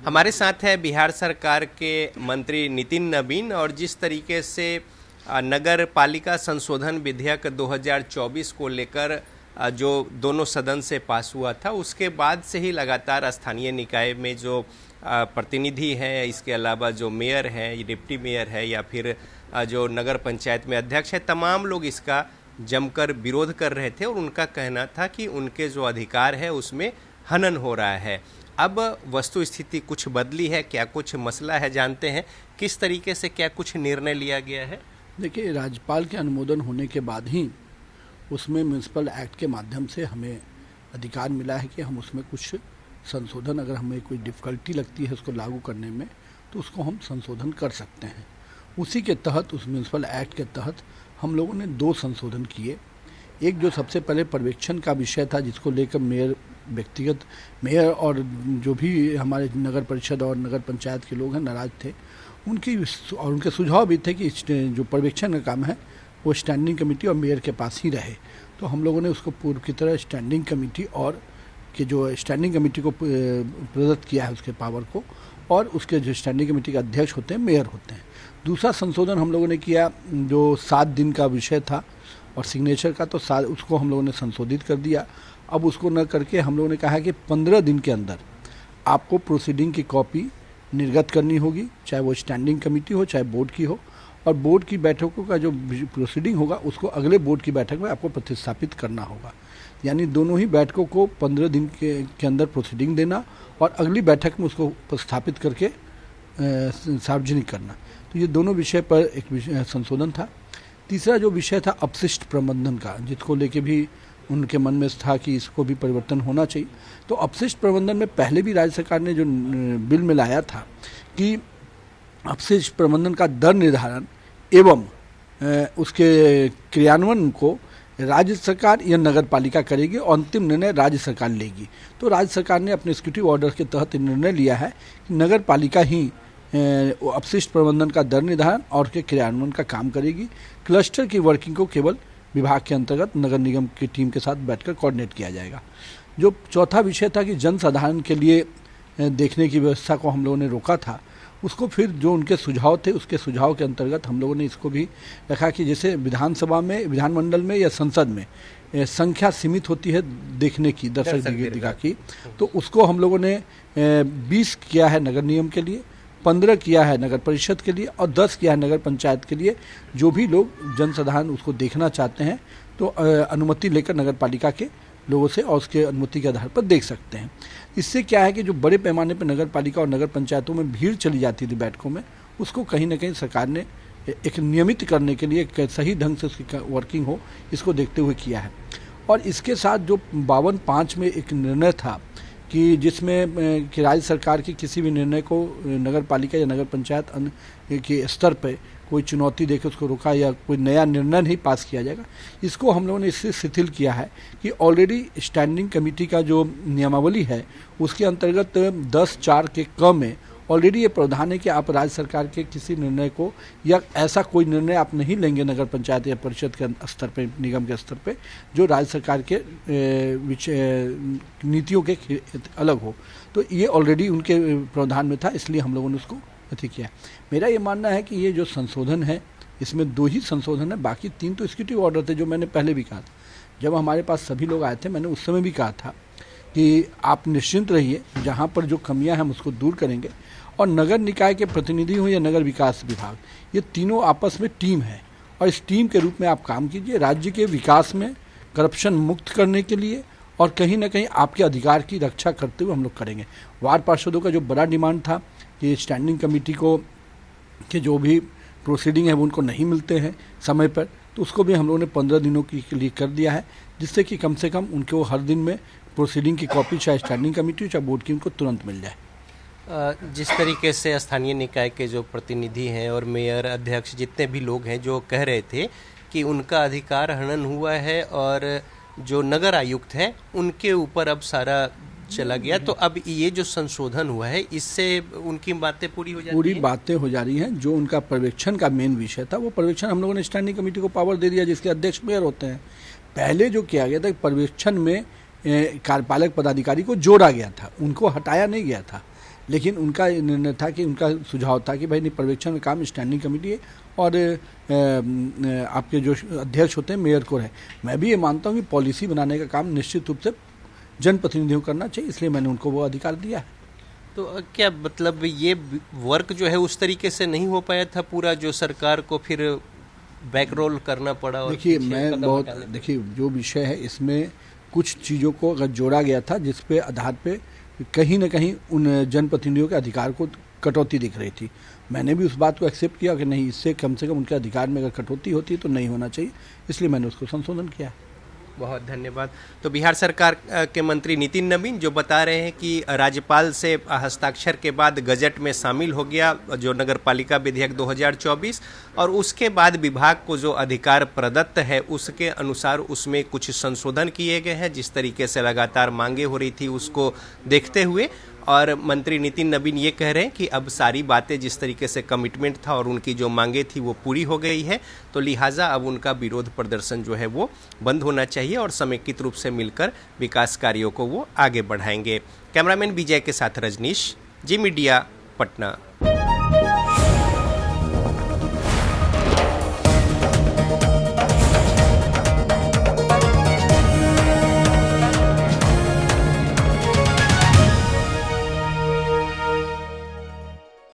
हमारे साथ है बिहार सरकार के मंत्री नितिन नवीन। और जिस तरीके से नगर पालिका संशोधन विधेयक 2024 को लेकर जो दोनों सदन से पास हुआ था, उसके बाद से ही लगातार स्थानीय निकाय में जो प्रतिनिधि हैं, इसके अलावा जो मेयर है, डिप्टी मेयर है या फिर जो नगर पंचायत में अध्यक्ष है, तमाम लोग इसका जमकर विरोध कर रहे थे। और उनका कहना था कि उनके जो अधिकार है उसमें हनन हो रहा है। अब वस्तु स्थिति कुछ बदली है, क्या कुछ मसला है, जानते हैं किस तरीके से क्या कुछ निर्णय लिया गया है। देखिए, राज्यपाल के अनुमोदन होने के बाद ही उसमें म्यूनिसिपल एक्ट के माध्यम से हमें अधिकार मिला है कि हम उसमें कुछ संशोधन, अगर हमें कोई डिफ़िकल्टी लगती है उसको लागू करने में, तो उसको हम संशोधन कर सकते हैं। उसी के तहत, उस म्यूनिसिपल एक्ट के तहत हम लोगों ने 2 संशोधन किए। एक जो सबसे पहले पर्यवेक्षण का विषय था, जिसको लेकर व्यक्तिगत मेयर और जो भी हमारे नगर परिषद और नगर पंचायत के लोग हैं नाराज थे, उनके सुझाव भी थे कि जो पर्यवेक्षण का काम है वो स्टैंडिंग कमेटी और मेयर के पास ही रहे। तो हम लोगों ने उसको पूर्व की तरह स्टैंडिंग कमेटी और कि जो स्टैंडिंग कमेटी को प्रदत्त किया है उसके पावर को, और उसके जो स्टैंडिंग कमेटी के अध्यक्ष होते हैं मेयर होते हैं। दूसरा संशोधन हम लोगों ने किया, जो 7 दिन का विषय था और सिग्नेचर का, तो उसको हम लोगों ने संशोधित कर दिया। अब उसको न करके हम लोगों ने कहा कि 15 दिन के अंदर आपको प्रोसीडिंग की कॉपी निर्गत करनी होगी, चाहे वो स्टैंडिंग कमेटी हो चाहे बोर्ड की हो, और बोर्ड की बैठकों का जो प्रोसीडिंग होगा उसको अगले बोर्ड की बैठक में आपको प्रतिस्थापित करना होगा। यानी दोनों ही बैठकों को 15 दिन के अंदर प्रोसीडिंग देना और अगली बैठक में उसको प्रस्थापित करके सार्वजनिक करना। तो ये दोनों विषय पर एक संशोधन था। तीसरा जो विषय था अपशिष्ट प्रबंधन का, जिसको लेके भी उनके मन में था कि इसको भी परिवर्तन होना चाहिए। तो अपशिष्ट प्रबंधन में पहले भी राज्य सरकार ने जो बिल में लाया था कि अपशिष्ट प्रबंधन का दर निर्धारण एवं उसके क्रियान्वयन को राज्य सरकार या नगर पालिका करेगी और अंतिम निर्णय राज्य सरकार लेगी। तो राज्य सरकार ने अपने एग्जीक्यूटिव ऑर्डर के तहत निर्णय लिया है कि नगर पालिका ही अपशिष्ट प्रबंधन का दर निर्धारण और के क्रियान्वयन का काम करेगी। क्लस्टर की वर्किंग को केवल विभाग के अंतर्गत नगर निगम की टीम के साथ बैठकर कोऑर्डिनेट किया जाएगा। जो चौथा विषय था कि जनसाधारण के लिए देखने की व्यवस्था को हम लोगों ने रोका था, उसको फिर जो उनके सुझाव थे उसके सुझाव के अंतर्गत हम लोगों ने इसको भी रखा कि जैसे विधानसभा में, विधानमंडल में या संसद में संख्या सीमित होती है देखने की, दर्शक दीर्घा की, तो उसको हम लोगों ने 20 किया है नगर निगम के लिए, 15 किया है नगर परिषद के लिए और 10 किया है नगर पंचायत के लिए। जो भी लोग जनसाधारण उसको देखना चाहते हैं तो अनुमति लेकर नगर पालिका के लोगों से और उसके अनुमति के आधार पर देख सकते हैं। इससे क्या है कि जो बड़े पैमाने पर नगर पालिका और नगर पंचायतों में भीड़ चली जाती थी बैठकों में, उसको कहीं ना कहीं सरकार ने एक नियमित करने के लिए सही ढंग से उसकी वर्किंग हो, इसको देखते हुए किया है। और इसके साथ जो 52(5) में एक निर्णय था कि जिसमें कि राज्य सरकार के किसी भी निर्णय को नगर पालिका या नगर पंचायत के स्तर पर कोई चुनौती देके उसको रोका या कोई नया निर्णय नहीं पास किया जाएगा, इसको हम लोगों ने इससे शिथिल किया है कि ऑलरेडी स्टैंडिंग कमेटी का जो नियमावली है उसके अंतर्गत 10(4) के क में ऑलरेडी ये प्रावधान है कि आप राज्य सरकार के किसी निर्णय को या ऐसा कोई निर्णय आप नहीं लेंगे नगर पंचायत या परिषद के स्तर पे, निगम के स्तर पे, जो राज्य सरकार के नीतियों के अलग हो। तो ये ऑलरेडी उनके प्रावधान में था, इसलिए हम लोगों ने उसको अति किया। मेरा ये मानना है कि ये जो संशोधन है इसमें 2 ही संशोधन है, बाकी 3 तो एग्जीक्यूटिव ऑर्डर थे। जो मैंने पहले भी कहा था, जब हमारे पास सभी लोग आए थे, मैंने उस समय भी कहा था कि आप निश्चिंत रहिए, जहाँ पर जो कमियां हैं हम उसको दूर करेंगे। और नगर निकाय के प्रतिनिधि हो या नगर विकास विभाग, ये तीनों आपस में टीम है और इस टीम के रूप में आप काम कीजिए राज्य के विकास में करप्शन मुक्त करने के लिए, और कहीं ना कहीं आपके अधिकार की रक्षा करते हुए हम लोग करेंगे। वार्ड पार्षदों का जो बड़ा डिमांड था कि स्टैंडिंग कमेटी को के जो भी प्रोसीडिंग है वो उनको नहीं मिलते हैं समय पर, तो उसको भी हम लोगों ने 15 दिनों के लिए कर दिया है, जिससे कि कम से कम उनको हर दिन में प्रोसीडिंग की कॉपी चाहे स्टैंडिंग कमेटी चाहे बोर्ड की उनको तुरंत मिल जाए। जिस तरीके से स्थानीय निकाय के जो प्रतिनिधि हैं और मेयर, अध्यक्ष, जितने भी लोग हैं जो कह रहे थे कि उनका अधिकार हनन हुआ है और जो नगर आयुक्त हैं उनके ऊपर अब सारा चला गया, तो अब ये जो संशोधन हुआ है इससे उनकी बातें पूरी हो जा रही हैं। जो उनका पर्यवेक्षण का मेन विषय था वो पर्यवेक्षण हम लोगों ने स्टैंडिंग कमेटी को पावर दे दिया, जिसके अध्यक्ष मेयर होते हैं। पहले जो किया गया था पर्यवेक्षण में कार्यपालक पदाधिकारी को जोड़ा गया था, उनको हटाया नहीं गया था। लेकिन उनका निर्णय था कि उनका सुझाव था कि भाई नहीं, पर्यवेक्षण में काम स्टैंडिंग कमेटी है और आपके जो अध्यक्ष होते हैं मेयर को है। मैं भी ये मानता हूँ कि पॉलिसी बनाने का काम निश्चित रूप से जनप्रतिनिधियों को करना चाहिए, इसलिए मैंने उनको वो अधिकार दिया है। तो क्या मतलब ये वर्क जो है उस तरीके से नहीं हो पाया था पूरा, जो सरकार को फिर बैकरोल करना पड़ा? और देखिए पीछे मैं कदम बहुत हटाने पड़े? देखिए जो विषय है इसमें कुछ चीज़ों को अगर जोड़ा गया था जिस पे आधार पे कहीं न कहीं उन जनप्रतिनिधियों के अधिकार को कटौती दिख रही थी। मैंने भी उस बात को एक्सेप्ट किया कि नहीं, इससे कम से कम उनके अधिकार में अगर कटौती होती है तो नहीं होना चाहिए, इसलिए मैंने उसको संशोधन किया। बहुत धन्यवाद। तो बिहार सरकार के मंत्री नितिन नबीन जो बता रहे हैं कि राज्यपाल से हस्ताक्षर के बाद गजट में शामिल हो गया जो नगर पालिका विधेयक 2024, और उसके बाद विभाग को जो अधिकार प्रदत्त है उसके अनुसार उसमें कुछ संशोधन किए गए हैं। जिस तरीके से लगातार मांगे हो रही थी उसको देखते हुए, और मंत्री नितिन नबीन ये कह रहे हैं कि अब सारी बातें जिस तरीके से कमिटमेंट था और उनकी जो मांगे थी वो पूरी हो गई है, तो लिहाजा अब उनका विरोध प्रदर्शन जो है वो बंद होना चाहिए और समेकित रूप से मिलकर विकास कार्यों को वो आगे बढ़ाएंगे। कैमरामैन विजय के साथ रजनीश, जी मीडिया, पटना।